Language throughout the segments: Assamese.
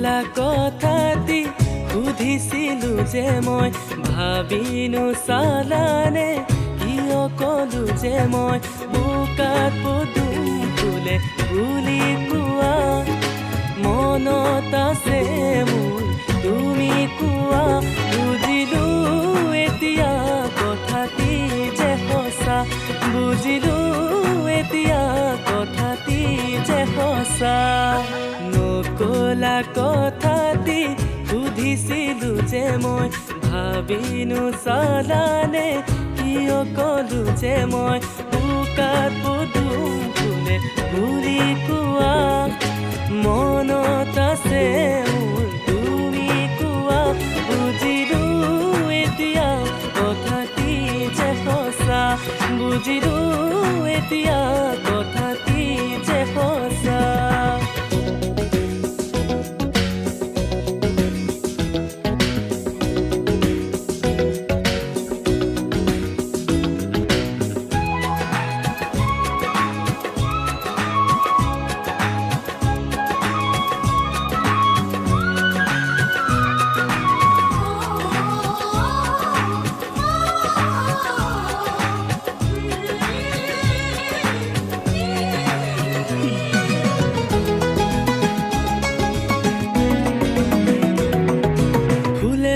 নকলা কথাটি সুধিছিলো যে মই ভাবিনো চালানে কিয় কলো যে মই বোকাত পদুম ফুলে বুলি কোৱা মনত আছে মোৰ তুমি কোৱা বুজিলো এতিয়া কথাটি যে সঁচা বুজিলো এতিয়া কথাটি যে সঁচা নকলা কথাটি সুধিছিলো যে মই ভাবিনো চালানে কিয় কলো যে মই বোকাত পদুম ফুলে বুলি কোৱা মনত আছে মোৰ তুমি কোৱা বুজিলো এতিয়া কথাটি যে সঁচা বুজিলো এতিয়া কথাটি যে সঁচা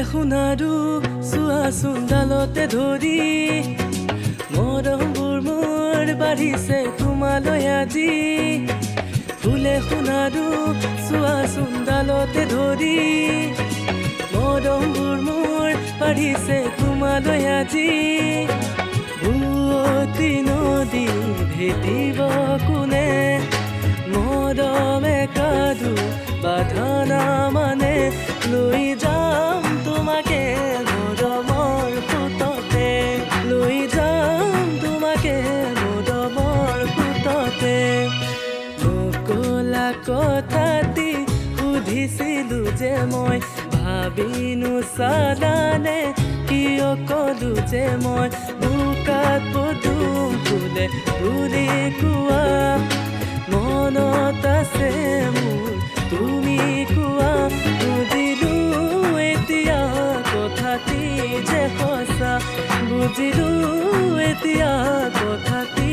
সোণাৰু চোৱাচোন ডালতে ধৰি মৰমবোৰ মোৰ বাঢ়িছে তোমালৈ আজি ফুলে সোণাৰু চোৱাচোন ডালতে ধৰি মৰমবোৰ মোৰ বাঢ়িছে তোমালৈ আজি বুৱতী নদী ভেটিব কোনে মৰমে কাদু বাধা মানে লৈ যাম তোমাকে মৰমৰ ফুটতে লৈ যাম তোমাকে মৰমৰ ফুটতে নকলা কথাটি সুধিছিলো যে মই ভাবিনো চালানে কিয় কলো যে মই বোকাত পদুম ফুলে বুলি কোৱা মনত আছে মোৰ তুমি কোৱা বুজিলো এতিয়া কথাটি যে সঁচা বুজিলো এতিয়া কথাটি